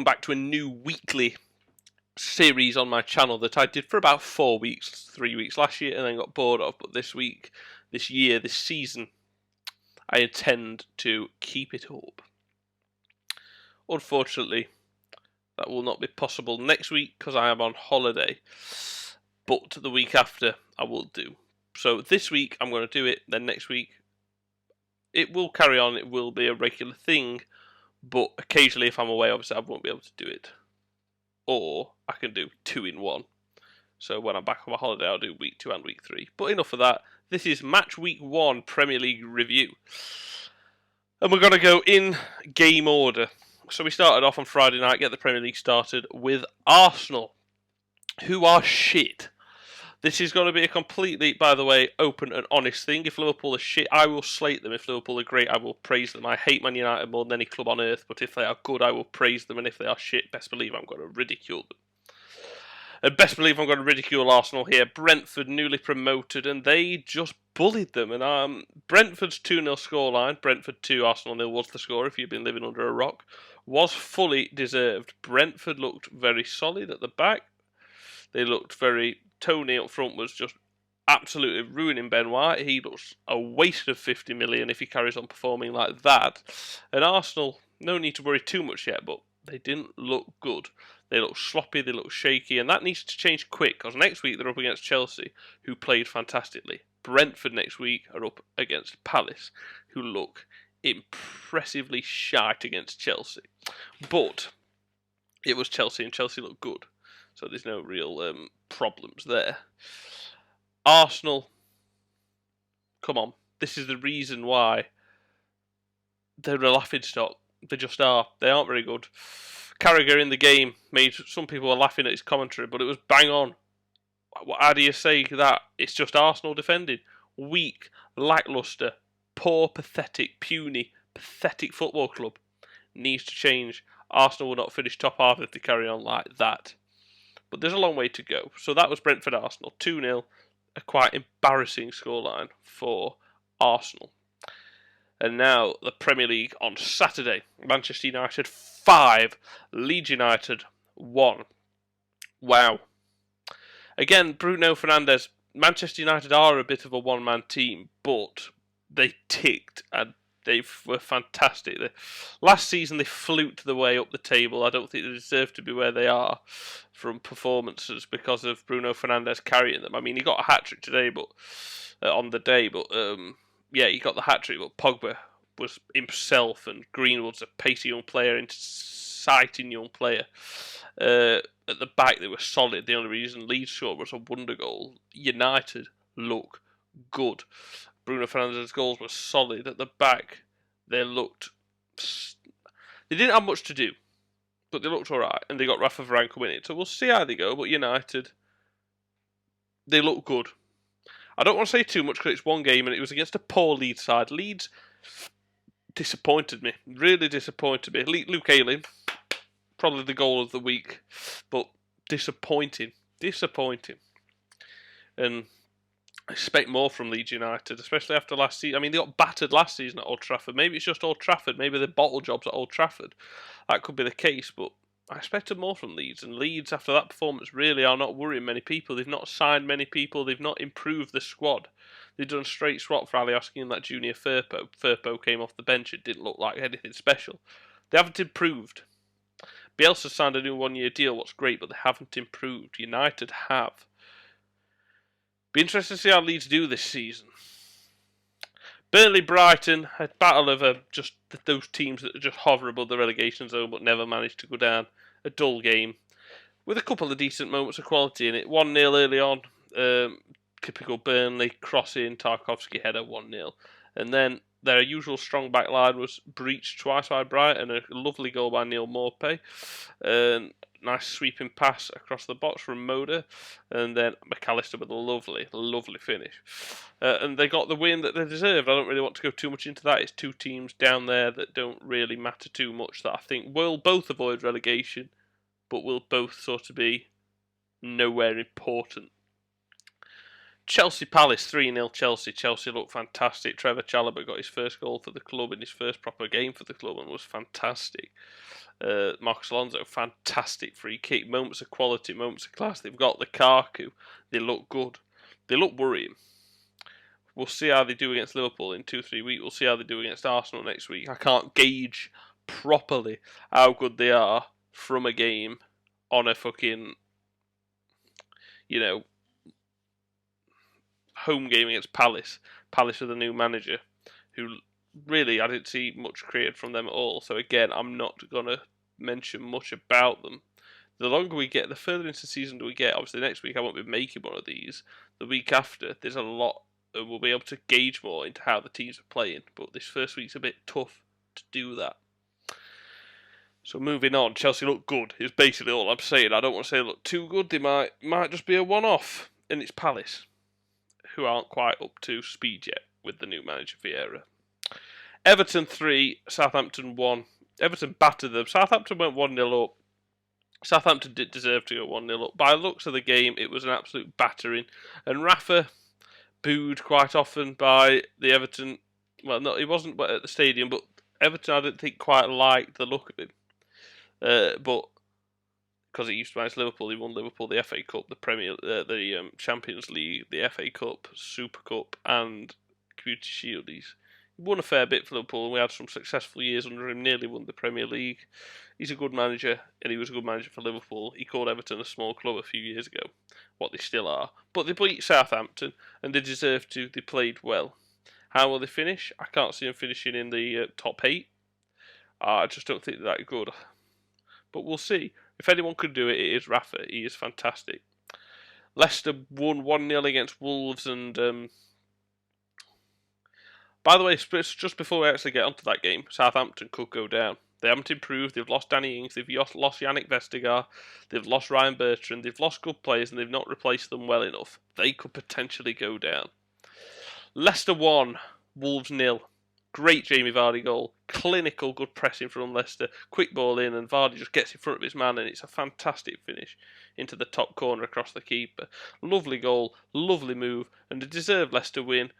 Back to a new weekly series on my channel that I did for about 4 weeks, 3 weeks last year, and then got bored of. But this week, this year, this season, I intend to keep it up. Unfortunately, that will not be possible next week because I am on holiday. But the week after, I will do. So this week, I'm going to do it. Then next week, it will carry on. It will be a regular thing. But occasionally, if I'm away, obviously, I won't be able to do it. Or I can do 2 in 1. So when I'm back on my holiday, I'll do week 2 and week 3. But enough of that. This is Match Week 1 Premier League review. And we're going to go in game order. So we started off on Friday night, get the Premier League started with Arsenal, who are shit. This is going to be a completely, by the way, open and honest thing. If Liverpool are shit, I will slate them. If Liverpool are great, I will praise them. I hate Man United more than any club on earth, but if they are good, I will praise them. And if they are shit, best believe I'm going to ridicule them. And best believe I'm going to ridicule Arsenal here. Brentford, newly promoted, and they just bullied them. And Brentford's 2-0 scoreline, Brentford 2, Arsenal 0 was the score if you've been living under a rock, was fully deserved. Brentford looked very solid at the back. They looked very... Tony up front was just absolutely ruining Ben White. He looks a waste of 50 million if he carries on performing like that. And Arsenal, no need to worry too much yet, but they didn't look good. They look sloppy, they look shaky, and that needs to change quick, because next week they're up against Chelsea, who played fantastically. Brentford next week are up against Palace, who look impressively shite against Chelsea. But it was Chelsea, and Chelsea looked good. So there's no real problems there. Arsenal, come on. This is the reason why they're a laughingstock. They just are. They aren't very good. Carragher in the game made some people were laughing at his commentary, but it was bang on. How do you say that? It's just Arsenal defending. Weak, lacklustre, poor, pathetic, puny, pathetic football club. Needs to change. Arsenal will not finish top half if they carry on like that. But there's a long way to go. So that was Brentford-Arsenal. 2-0. A quite embarrassing scoreline for Arsenal. And now the Premier League on Saturday. Manchester United 5. Leeds United 1. Wow. Again, Bruno Fernandes. Manchester United are a bit of a one-man team, but they ticked and they were fantastic. Last season, they fluked the way up the table. I don't think they deserve to be where they are from performances because of Bruno Fernandes carrying them. I mean, he got a hat-trick today, but on the day, but yeah, he got the hat-trick, but Pogba was himself, and Greenwood's a pacey young player, exciting young player. At the back, they were solid. The only reason Leeds scored was a wonder goal. United look good. Bruno Fernandes' goals were solid. At the back, they didn't have much to do, but they looked alright, and they got Rafa Varane coming in. So we'll see how they go, but United, they look good. I don't want to say too much because it's one game, and it was against a poor Leeds side. Leeds disappointed me, really disappointed me. Luke Ayling, probably the goal of the week, but disappointing. And I expect more from Leeds United, especially after last season. I mean, they got battered last season at Old Trafford. Maybe it's just Old Trafford. Maybe the bottle jobs at Old Trafford. That could be the case, but I expected more from Leeds. And Leeds, after that performance, really are not worrying many people. They've not signed many people. They've not improved the squad. They've done a straight swap for Alioski and that Junior Firpo. Firpo came off the bench. It didn't look like anything special. They haven't improved. Bielsa signed a new one-year deal. What's great, but they haven't improved. United have. Be interested to see how Leeds do this season. Burnley-Brighton, a battle of just those teams that just hover above the relegation zone but never manage to go down. A dull game with a couple of decent moments of quality in it. 1-0 early on. Typical Burnley, crossing, Tarkowski header, 1-0. And then their usual strong back line was breached twice by Brighton. A lovely goal by Neil Maupay. Nice sweeping pass across the box from Moda, and then McAllister with a lovely finish. And they got the win that they deserved. I don't really want to go too much into that. It's two teams down there that don't really matter too much, that I think will both avoid relegation, but will both sort of be nowhere important. Chelsea Palace 3-0 Chelsea. Chelsea looked fantastic. Trevor Chalobah got his first goal for the club in his first proper game for the club and was fantastic. Marcos Alonso, fantastic free kick. Moments of quality, moments of class. They've got Lukaku. They look good. They look worrying. We'll see how they do against Liverpool in 2-3 weeks. We'll see how they do against Arsenal next week. I can't gauge properly how good they are from a game on a fucking, home game against Palace. Palace with a new manager who really I didn't see much created from them at all. So again, I'm not going to mention much about them. The longer we get, the further into the season do we get. Obviously, next week I won't be making one of these. The week after, there's a lot. We'll be able to gauge more into how the teams are playing. But this first week's a bit tough to do that. So moving on, Chelsea look good. Is basically all I'm saying. I don't want to say they look too good. They might just be a one-off, and it's Palace, who aren't quite up to speed yet with the new manager Vieira. Everton 3, Southampton 1. Everton battered them. Southampton went 1-0 up. Southampton did deserve to go 1-0 up. By the looks of the game, it was an absolute battering. And Rafa, booed quite often by the Everton. Well, no, he wasn't at the stadium, but Everton I didn't think quite liked the look of him. But because he used to manage Liverpool, he won Liverpool the FA Cup, the Champions League, the FA Cup, Super Cup, and Community Shield. He won a fair bit for Liverpool, and we had some successful years under him. Nearly won the Premier League. He's a good manager, and he was a good manager for Liverpool. He called Everton a small club a few years ago, what they still are. But they beat Southampton, and they deserved to. They played well. How will they finish? I can't see them finishing in the top 8. I just don't think they're that good. But we'll see. If anyone could do it, it is Rafa. He is fantastic. Leicester won 1-0 against Wolves, and by the way, just before we actually get onto that game, Southampton could go down. They haven't improved. They've lost Danny Ings. They've lost Yannick Vestergaard. They've lost Ryan Bertrand. They've lost good players, and they've not replaced them well enough. They could potentially go down. Leicester 1, Wolves 0. Great Jamie Vardy goal. Clinical, good pressing from Leicester. Quick ball in, and Vardy just gets in front of his man, and it's a fantastic finish into the top corner across the keeper. Lovely goal, lovely move, and a deserved Leicester win.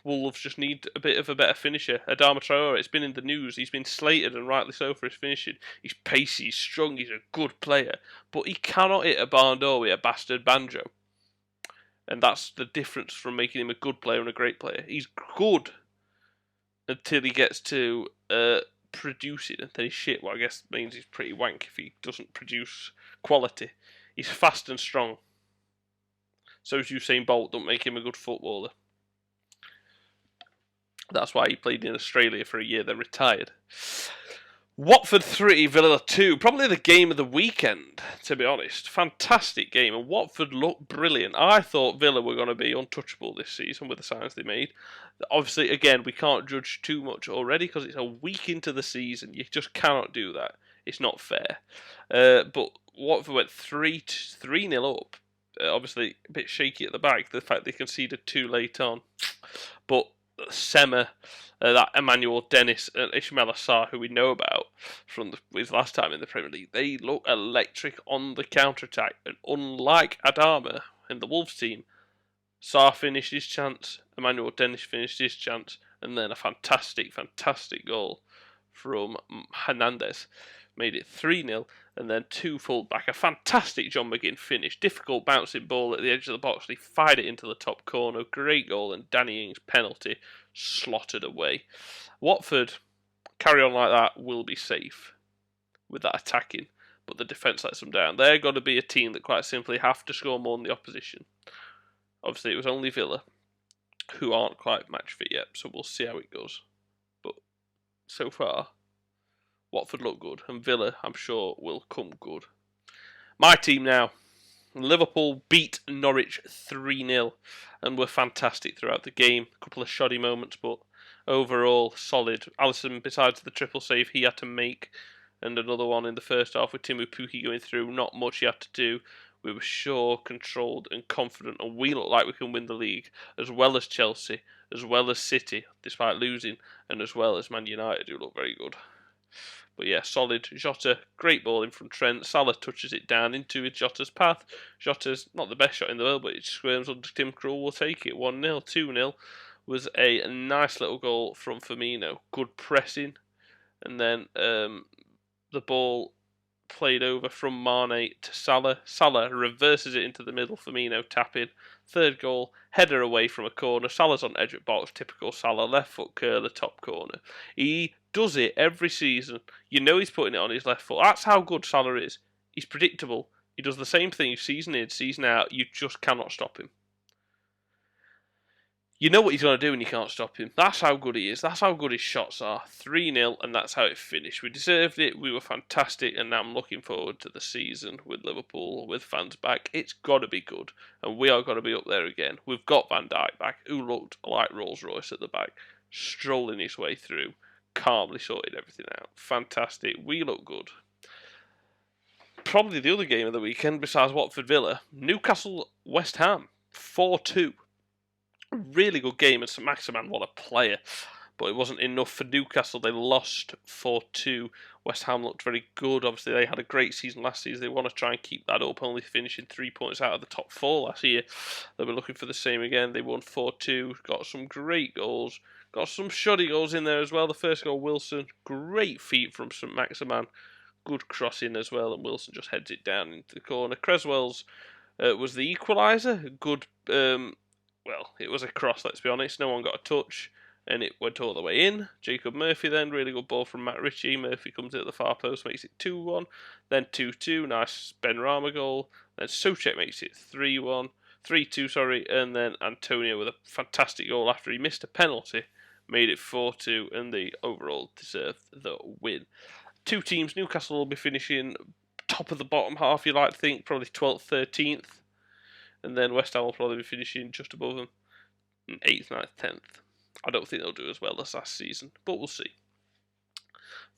Wolves just need a bit of a better finisher. Adama Traore, it's been in the news. He's been slated, and rightly so, for his finishing. He's pacey, he's strong, he's a good player. But he cannot hit a barn door with a bastard banjo. And that's the difference from making him a good player and a great player. He's good until he gets to producing, and then he's shit. Well, I guess means he's pretty wank if he doesn't produce quality. He's fast and strong. So is Usain Bolt. Don't make him a good footballer. That's why he played in Australia for a year, then retired. Watford 3, Villa 2. Probably the game of the weekend, to be honest. Fantastic game, and Watford looked brilliant. I thought Villa were going to be untouchable this season with the signs they made. Obviously, again, we can't judge too much already because it's a week into the season. You just cannot do that. It's not fair. But Watford went 3-0 up. Obviously, a bit shaky at the back, the fact they conceded 2 late on. But Sema, that Emmanuel Dennis and Ismail Assar, who we know about from his last time in the Premier League, they look electric on the counter-attack. And unlike Adama in the Wolves team, Sarr finished his chance, Emmanuel Dennis finished his chance, and then a fantastic, fantastic goal from Hernandez. Made it 3-0, and then 2 full-back. A fantastic John McGinn finish. Difficult bouncing ball at the edge of the box. He fired it into the top corner. Great goal, and Danny Ings' penalty slotted away. Watford, carry on like that, will be safe with that attacking, but the defence lets them down. They're going to be a team that quite simply have to score more than the opposition. Obviously, it was only Villa, who aren't quite match fit yet, so we'll see how it goes. But so far, Watford look good, and Villa, I'm sure, will come good. My team now. Liverpool beat Norwich 3-0 and were fantastic throughout the game. A couple of shoddy moments, but overall solid. Alisson, besides the triple save he had to make, and another one in the first half with Timu Pukki going through, not much he had to do. We were sure, controlled and confident, and we look like we can win the league, as well as Chelsea, as well as City, despite losing, and as well as Man United, who look very good. But yeah, solid. Jota, great ball in from Trent. Salah touches it down into Jota's path. Jota's not the best shot in the world, but it squirms under Tim Krul. Will take it 1-0, 2-0. Was a nice little goal from Firmino. Good pressing. And then the ball played over from Mane to Salah. Salah reverses it into the middle. Firmino tapping. Third goal, header away from a corner. Salah's on edge of box. Typical Salah. Left foot curler, top corner. He does it every season. You know he's putting it on his left foot. That's how good Salah is. He's predictable. He does the same thing season in, season out. You just cannot stop him. You know what he's going to do and you can't stop him. That's how good he is. That's how good his shots are. 3-0 and that's how it finished. We deserved it. We were fantastic and now I'm looking forward to the season with Liverpool, with fans back. It's got to be good and we are going to be up there again. We've got Van Dijk back, who looked like Rolls Royce at the back, strolling his way through, calmly sorted everything out. Fantastic. We look good. Probably the other game of the weekend besides Watford Villa, Newcastle West Ham, 4-2. Really good game, and St Maximin, what a player. But it wasn't enough for Newcastle. They lost 4-2. West Ham looked very good. Obviously, they had a great season last season. They want to try and keep that up, only finishing 3 points out of the top 4 last year. They were looking for the same again. They won 4-2. Got some great goals. Got some shoddy goals in there as well. The first goal, Wilson. Great feet from St Maximin. Good crossing as well, and Wilson just heads it down into the corner. Creswell's was the equaliser. Good... well, it was a cross, let's be honest. No one got a touch, and it went all the way in. Jacob Murphy then, really good ball from Matt Ritchie. Murphy comes in at the far post, makes it 2-1. Then 2-2, nice Ben Rama goal. Then Soucek makes it 3-1. 3-2, sorry. And then Antonio with a fantastic goal after he missed a penalty. Made it 4-2, and they overall deserved the win. Two teams, Newcastle will be finishing top of the bottom half, you like to think, probably 12th, 13th. And then West Ham will probably be finishing just above them, 8th, 9th, 10th. I don't think they'll do as well as last season, but we'll see.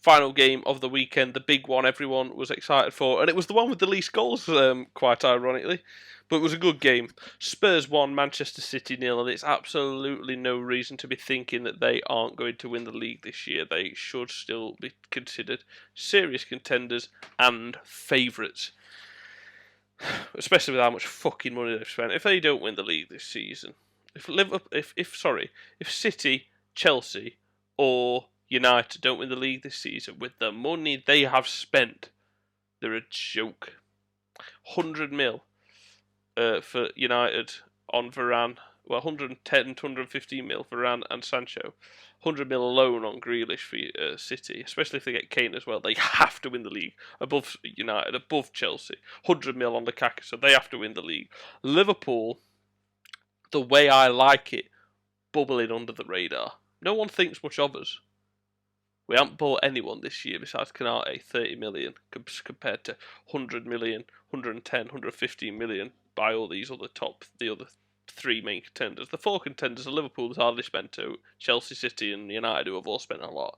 Final game of the weekend, the big one everyone was excited for, and it was the one with the least goals, quite ironically. But it was a good game. Spurs 1, Manchester City 0, and it's absolutely no reason to be thinking that they aren't going to win the league this year. They should still be considered serious contenders and favourites. Especially with how much fucking money they've spent. If they don't win the league this season, if City, Chelsea, or United don't win the league this season with the money they have spent, they're a joke. 100 mil for United on Varane. Well, 110 to 115 mil for Varane and Sancho. 100 mil alone on Grealish for City, especially if they get Kane as well. They have to win the league above United, above Chelsea. 100 mil on Lukaku, so they have to win the league. Liverpool, the way I like it, bubbling under the radar. No one thinks much of us. We haven't bought anyone this year besides Canate, 30 million, compared to 100 million, 110, 115 million by all these other the other 3 main contenders. The 4 contenders are Liverpool, has hardly spent to Chelsea, City and United, who have all spent a lot.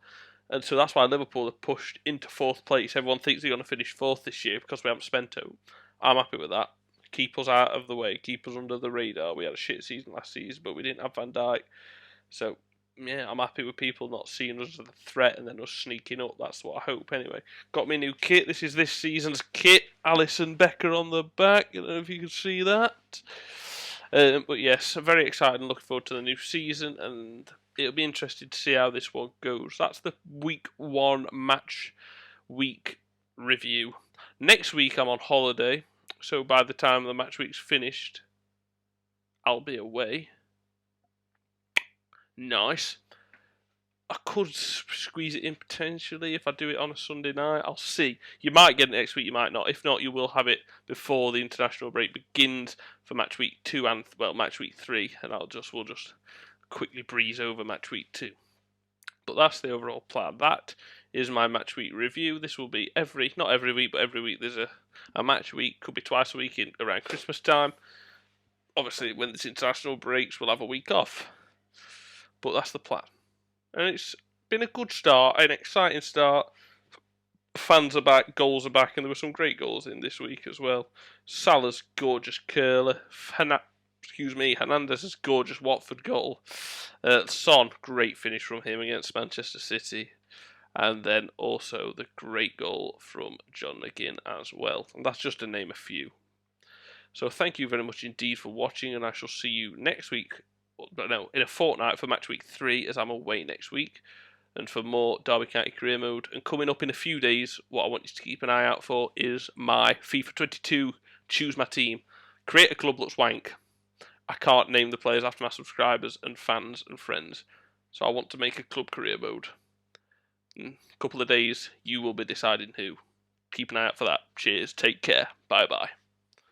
And so that's why Liverpool are pushed into 4th place. Everyone thinks they're going to finish 4th this year because we haven't spent to. I'm happy with that. Keep us out of the way, keep us under the radar. We had a shit season last season, but we didn't have Van Dijk. So, yeah, I'm happy with people not seeing us as a threat and then us sneaking up. That's what I hope, anyway. Got me a new kit. This is this season's kit. Alisson Becker on the back. I don't know if you can see that. But yes, I'm very excited and looking forward to the new season, and it'll be interesting to see how this one goes. That's the week 1 match week review. Next week I'm on holiday, so by the time the match week's finished, I'll be away. Nice. I could squeeze it in potentially if I do it on a Sunday night. I'll see. You might get it next week, you might not. If not, you will have it before the international break begins for match week 2 and match week 3, and we'll just quickly breeze over match week 2. But that's the overall plan. That is my match week review. This will be not every week, but every week there's a match week. Could be twice a week around Christmas time. Obviously, when there's international breaks, we'll have a week off. But that's the plan. And it's been a good start, an exciting start. Fans are back, goals are back, and there were some great goals in this week as well. Salah's gorgeous curler. Hernandez's gorgeous Watford goal. Son, great finish from him against Manchester City. And then also the great goal from John McGinn as well. And that's just to name a few. So thank you very much indeed for watching, and I shall see you next week. But no, in a fortnight for match week 3, as I'm away next week. And for more Derby County Career Mode. And coming up in a few days, what I want you to keep an eye out for is my FIFA 22 Choose My Team. Create a club looks wank. I can't name the players after my subscribers and fans and friends. So I want to make a club career mode. In a couple of days, you will be deciding who. Keep an eye out for that. Cheers. Take care. Bye bye.